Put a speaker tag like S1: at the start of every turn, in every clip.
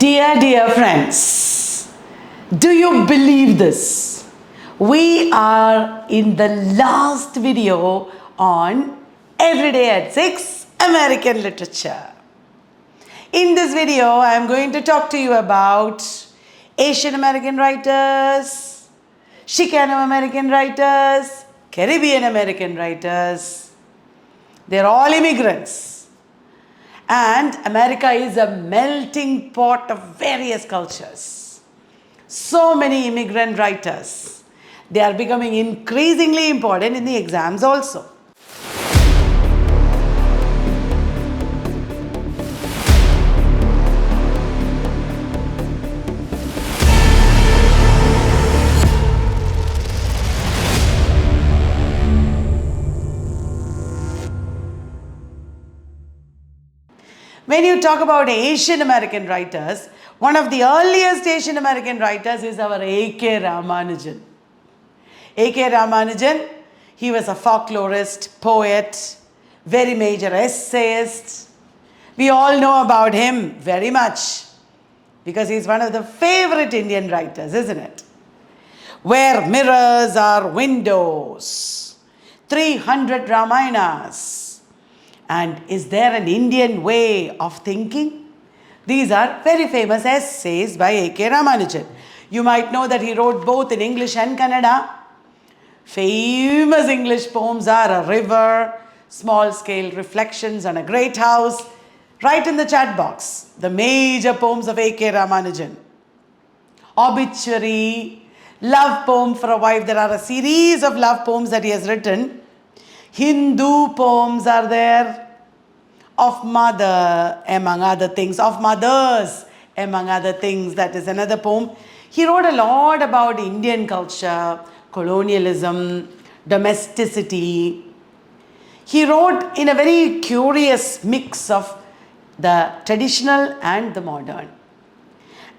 S1: Dear friends, do you believe this? We are in the last video on Everyday at 6 American Literature. In this video, I am going to talk to you about Asian American writers, Chicano American writers, Caribbean American writers. They're all immigrants. And America is a melting pot of various cultures. So many immigrant writers. They are becoming increasingly important in the exams also. When you talk about Asian American writers, one of the earliest Asian American writers is our A.K. Ramanujan. A.K. Ramanujan, he was a folklorist, poet, very major essayist. We all know about him very much because he's one of the favorite Indian writers, isn't it? Where mirrors are windows, 300 Ramayanas. And is there an Indian way of thinking? These are very famous essays by A.K. Ramanujan. You might know that he wrote both in English and Kannada. Famous English poems are A River, Small Scale Reflections on a Great House. Write in the chat box the major poems of A.K. Ramanujan. Obituary, Love Poem for a Wife. There are a series of love poems that he has written. Hindu poems are there, of mother, among other things, of mothers, among other things, that is another poem. He wrote a lot about Indian culture, colonialism, domesticity. He wrote in a very curious mix of the traditional and the modern.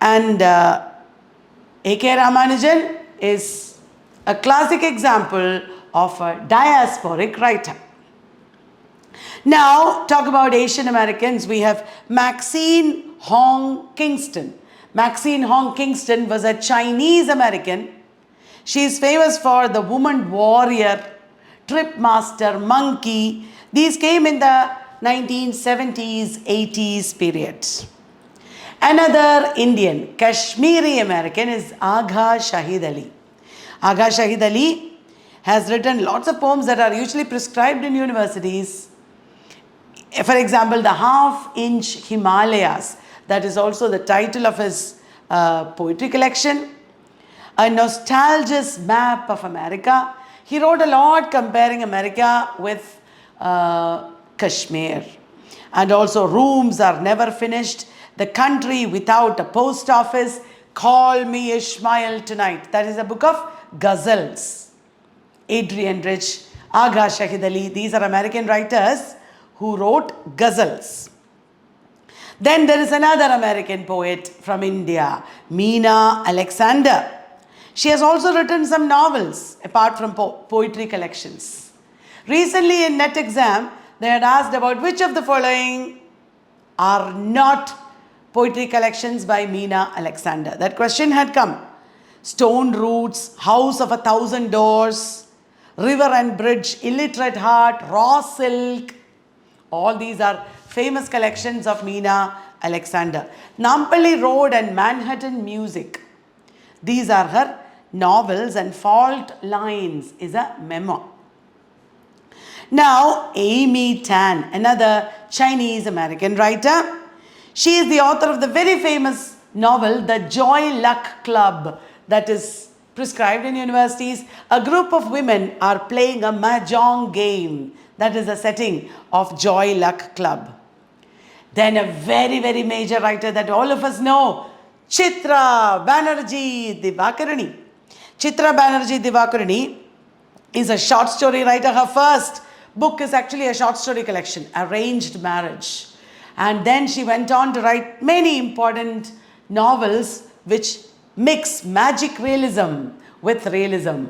S1: And A.K. Ramanujan is a classic example of a diasporic writer. Now, talk about Asian Americans. We have Maxine Hong Kingston. Maxine Hong Kingston was a Chinese American. She is famous for The Woman Warrior, Trip Master, Monkey. These came in the 1970s, 80s period. Another Indian, Kashmiri American is Agar Shahid Ali. Agar Shahid Ali has written lots of poems that are usually prescribed in universities. For example, The Half-Inch Himalayas, that is also the title of his poetry collection. A Nostalgia's Map of America. He wrote a lot comparing America with Kashmir. And also Rooms Are Never Finished, The Country Without a Post Office, Call Me Ishmael Tonight. That is a book of ghazals. Adrian Rich, Agar Shahid Ali, these are American writers who wrote ghazals. Then there is another American poet from India, Mina Alexander. She has also written some novels apart from poetry collections. Recently in NET exam, they had asked about which of the following are not poetry collections by Mina Alexander. That question had come. Stone Roots, House of 1,000 Doors, River and Bridge, Illiterate Heart, Raw Silk. All these are famous collections of Mina Alexander. Nampally Road and Manhattan Music. These are her novels, and Fault Lines is a memoir. Now, Amy Tan, another Chinese American writer. She is the author of the very famous novel, The Joy Luck Club, that is prescribed in universities. A group of women are playing a mahjong game. That is the setting of Joy Luck Club. Then a very, very major writer that all of us know, Chitra Banerjee Divakaruni. Chitra Banerjee Divakaruni is a short story writer. Her first book is actually a short story collection, Arranged Marriage. And then she went on to write many important novels which mix magic realism with realism,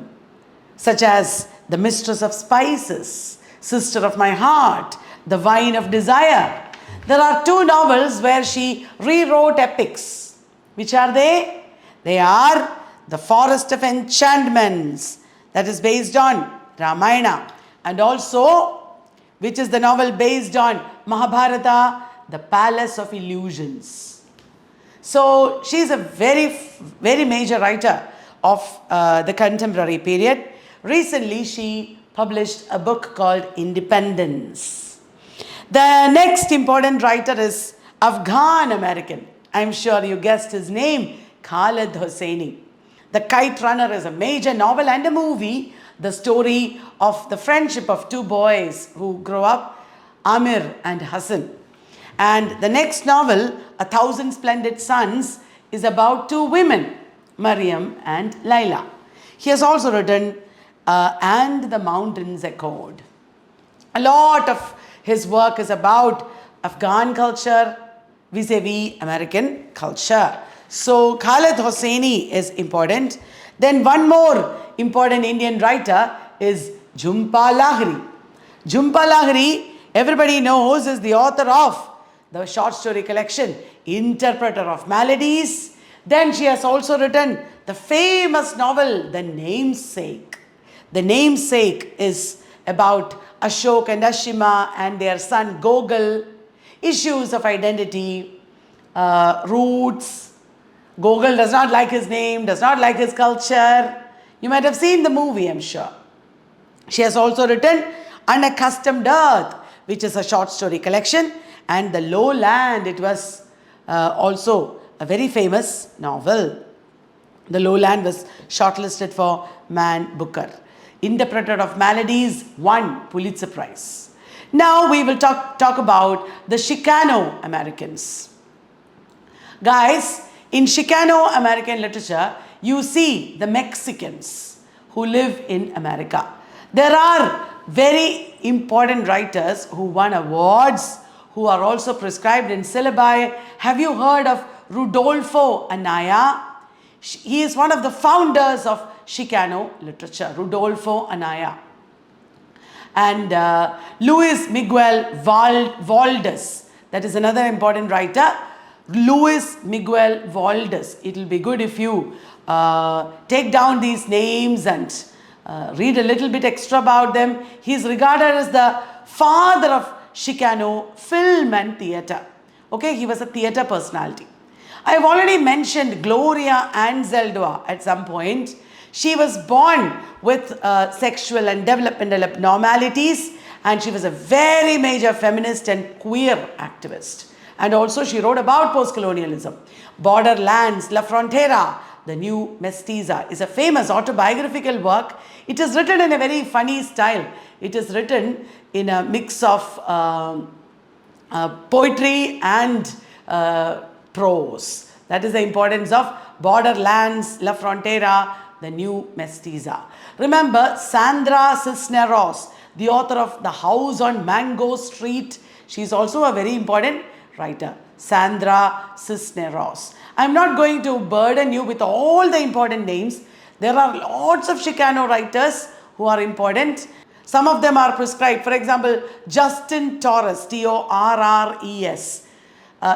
S1: such as The Mistress of Spices, Sister of My Heart, The Vine of Desire. There are two novels where she rewrote epics. Which are they? They are The Forest of Enchantments, that is based on Ramayana, and also, which is the novel based on Mahabharata, The Palace of Illusions. So she is a very major writer of the contemporary period. Recently, she published a book called Independence. The next important writer is Afghan American. I'm sure you guessed his name, Khalid Hosseini. The Kite Runner is a major novel and a movie, the story of the friendship of two boys who grow up, Amir and Hassan. And the next novel, A Thousand Splendid Suns, is about two women, Mariam and Laila. He has also written And the Mountains Echoed. A lot of his work is about Afghan culture vis-a-vis American culture. So Khalid Hosseini is important. Then one more important Indian writer is Jhumpa Lahiri. Jhumpa Lahiri, everybody knows, is the author of the short story collection Interpreter of Maladies. Then she has also written the famous novel The Namesake. The Namesake is about Ashok and Ashima and their son Gogol, issues of identity, roots. Gogol does not like his name, does not like his culture. You might have seen the movie, I'm sure. She has also written Unaccustomed Earth, which is a short story collection, and The Lowland. It was also a very famous novel. The Lowland was shortlisted for Man Booker. Interpreter of Maladies won Pulitzer Prize. Now we will talk about the Chicano Americans. Guys, in Chicano American literature, you see the Mexicans who live in America. There are very important writers who won awards, who are also prescribed in syllabi. Have you heard of Rudolfo Anaya? He is one of the founders of Chicano literature, Rudolfo Anaya. And Luis Miguel Valdez, that is another important writer. Luis Miguel Valdez. It will be good if you take down these names and read a little bit extra about them. He is regarded as the father of Chicano film and theatre. Okay, he was a theatre personality. I have already mentioned Gloria and Zelda at some point. She was born with sexual and developmental abnormalities, and she was a very major feminist and queer activist. And also she wrote about post-colonialism. Borderlands, La Frontera, The New Mestiza is a famous autobiographical work. It is written in a very funny style. It is written in a mix of poetry and prose. That is the importance of Borderlands, La Frontera, The New Mestiza. Remember Sandra Cisneros, the author of The House on Mango Street. She is also a very important writer, Sandra Cisneros. I am not going to burden you with all the important names. There are lots of Chicano writers who are important. Some of them are prescribed. For example, Justin Torres, Torres.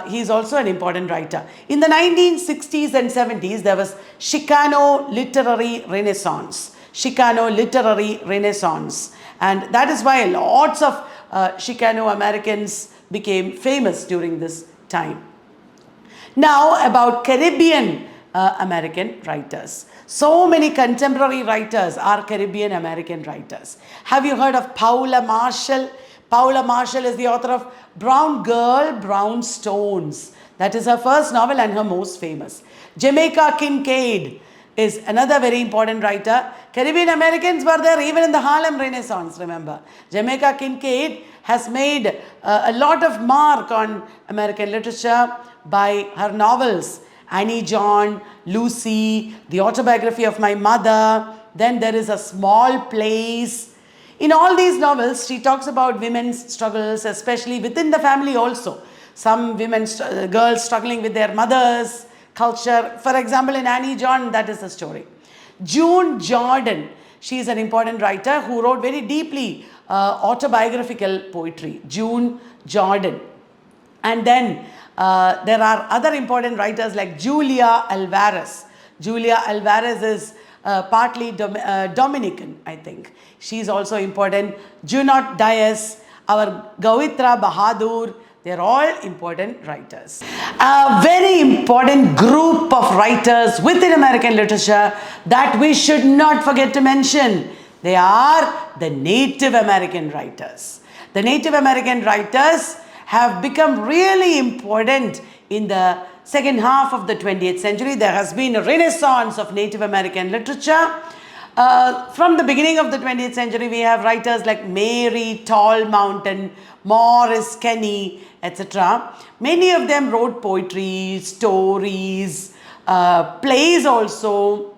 S1: He is also an important writer. In the 1960s and 70s, there was Chicano Literary Renaissance. Chicano Literary Renaissance. And that is why lots of Chicano Americans became famous during this time. Now about Caribbean American writers. So many contemporary writers are Caribbean American writers. Have you heard of Paula Marshall? Paula Marshall is the author of Brown Girl, Brown Stones. That is her first novel and her most famous. Jamaica Kincaid is another very important writer. Caribbean Americans were there even in the Harlem Renaissance, remember. Jamaica Kincaid has made a lot of mark on American literature by her novels. Annie John, Lucy, The Autobiography of My Mother, then there is A Small Place. In all these novels, she talks about women's struggles, especially within the family also. Some girls struggling with their mothers, culture. For example, in Annie John, that is the story. June Jordan, she is an important writer who wrote very deeply autobiographical poetry. June Jordan. And then There are other important writers like Julia Alvarez. Julia Alvarez is partly Dominican, I think. She's also important. Junot Dias, our Gavitra Bahadur, they're all important writers. A very important group of writers within American literature that we should not forget to mention. They are the Native American writers. The Native American writers have become really important in the second half of the 20th century. There has been a renaissance of Native American literature. From the beginning of the 20th century, we have writers like Mary Tall Mountain, Morris Kenny, etc. Many of them wrote poetry, stories, plays also.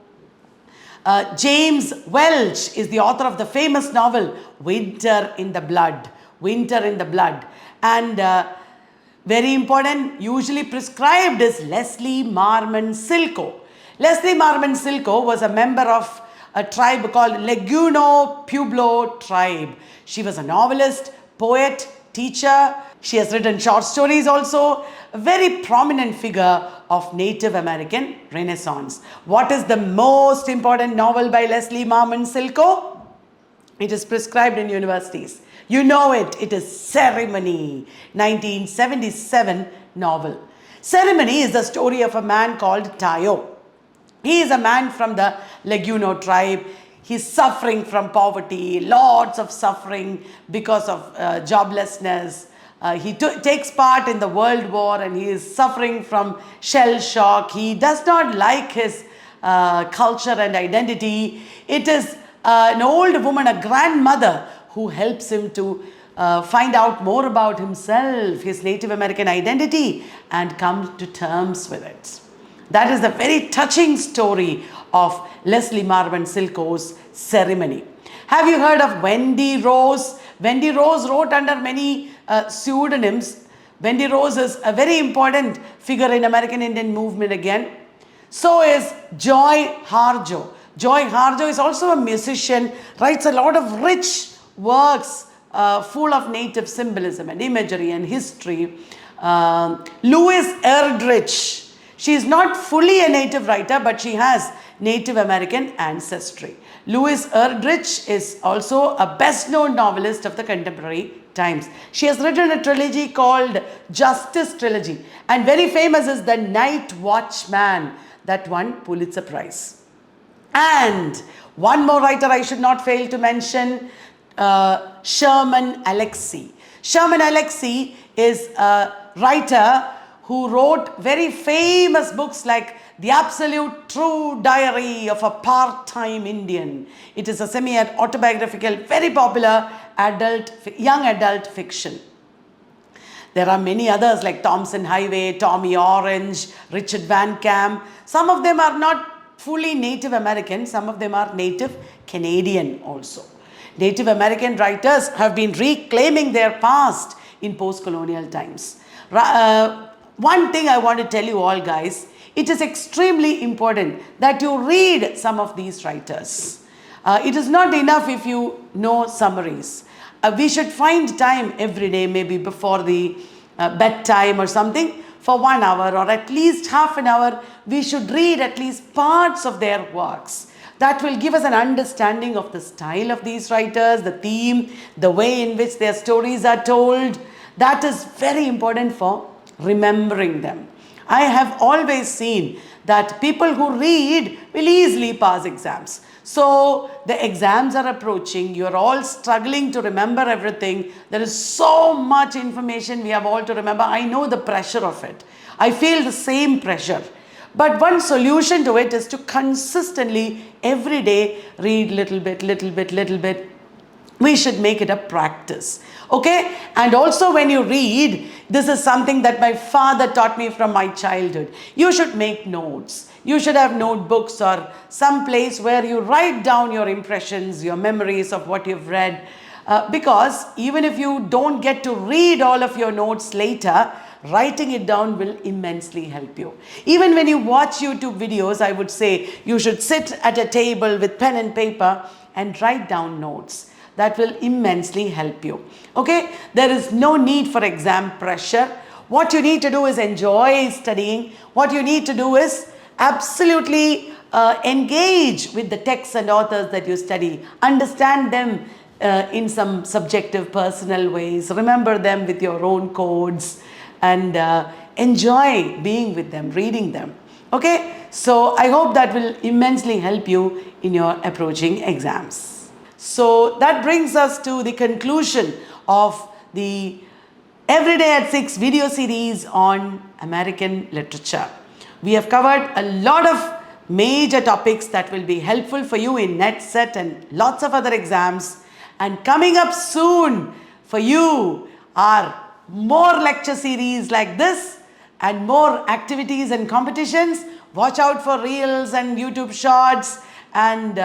S1: James Welch is the author of the famous novel Winter in the Blood. Winter in the Blood. And very important, usually prescribed is Leslie Marmon Silko. Leslie Marmon Silko was a member of a tribe called Leguno Pueblo tribe. She was a novelist, poet, teacher. She has written short stories also. A very prominent figure of Native American Renaissance. What is the most important novel by Leslie Marmon Silko? It is prescribed in universities. You know it. It is Ceremony, 1977 novel. Ceremony is the story of a man called Tayo. He is a man from the Leguno tribe. He's suffering from poverty, lots of suffering because of joblessness. He takes part in the World War and he is suffering from shell shock. He does not like his culture and identity. It is an old woman, a grandmother, who helps him to find out more about himself, his Native American identity, and come to terms with it. That is the very touching story of Leslie Marmon Silko's Ceremony. Have you heard of Wendy Rose? Wendy Rose wrote under many pseudonyms. Wendy Rose is a very important figure in American Indian movement again. So is Joy Harjo. Joy Harjo is also a musician, writes a lot of rich works full of native symbolism and imagery and history. Louise Erdrich. She is not fully a native writer, but she has Native American ancestry. Louise Erdrich is also a best-known novelist of the contemporary times. She has written a trilogy called Justice Trilogy, and very famous is The Night Watchman that won Pulitzer Prize. And one more writer I should not fail to mention, Sherman Alexie. Sherman Alexie is a writer who wrote very famous books like The Absolute True Diary of a Part-Time Indian. It is a semi-autobiographical, very popular young adult fiction. There are many others like Thompson Highway, Tommy Orange, Richard Van Camp. Some of them are not fully Native American, some of them are Native Canadian also. Native American writers have been reclaiming their past in post-colonial times. One thing I want to tell you all, guys, it is extremely important that you read some of these writers. It is not enough if you know summaries. We should find time every day, maybe before the bedtime or something, for 1 hour or at least half an hour. We should read at least parts of their works. That will give us an understanding of the style of these writers, the theme, the way in which their stories are told. That is very important for remembering them. I have always seen that people who read will easily pass exams. So the exams are approaching. You are all struggling to remember everything. There is so much information we have all to remember. I know the pressure of it. I feel the same pressure. But one solution to it is to consistently every day read little bit. We should make it a practice. Okay? And also when you read, this is something that my father taught me from my childhood. You should make notes. You should have notebooks or some place where you write down your impressions, your memories of what you've read. Because even if you don't get to read all of your notes later, writing it down will immensely help you. Even when you watch YouTube videos, I would say you should sit at a table with pen and paper and write down notes. That will immensely help you. Okay? There is no need for exam pressure. What you need to do is enjoy studying. What you need to do is absolutely engage with the texts and authors that you study. Understand them in some subjective, personal ways. Remember them with your own codes and enjoy being with them, reading them. Okay? So I hope that will immensely help you in your approaching exams. So that brings us to the conclusion of the Everyday at 6 video series on American literature. We have covered a lot of major topics that will be helpful for you in NET, SET and lots of other exams. And coming up soon for you are more lecture series like this and more activities and competitions. Watch out for reels and YouTube shorts and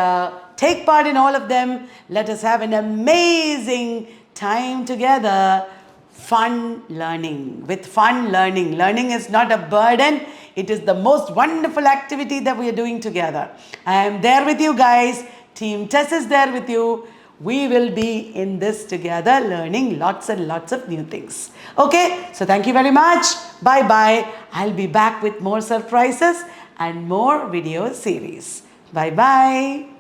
S1: take part in all of them. Let us have an amazing time together. Fun learning. With fun learning. Learning is not a burden. It is the most wonderful activity that we are doing together. I am there with you guys. Team Tess is there with you. We will be in this together, learning lots and lots of new things. Okay, so thank you very much. Bye-bye. I'll be back with more surprises and more video series. Bye-bye.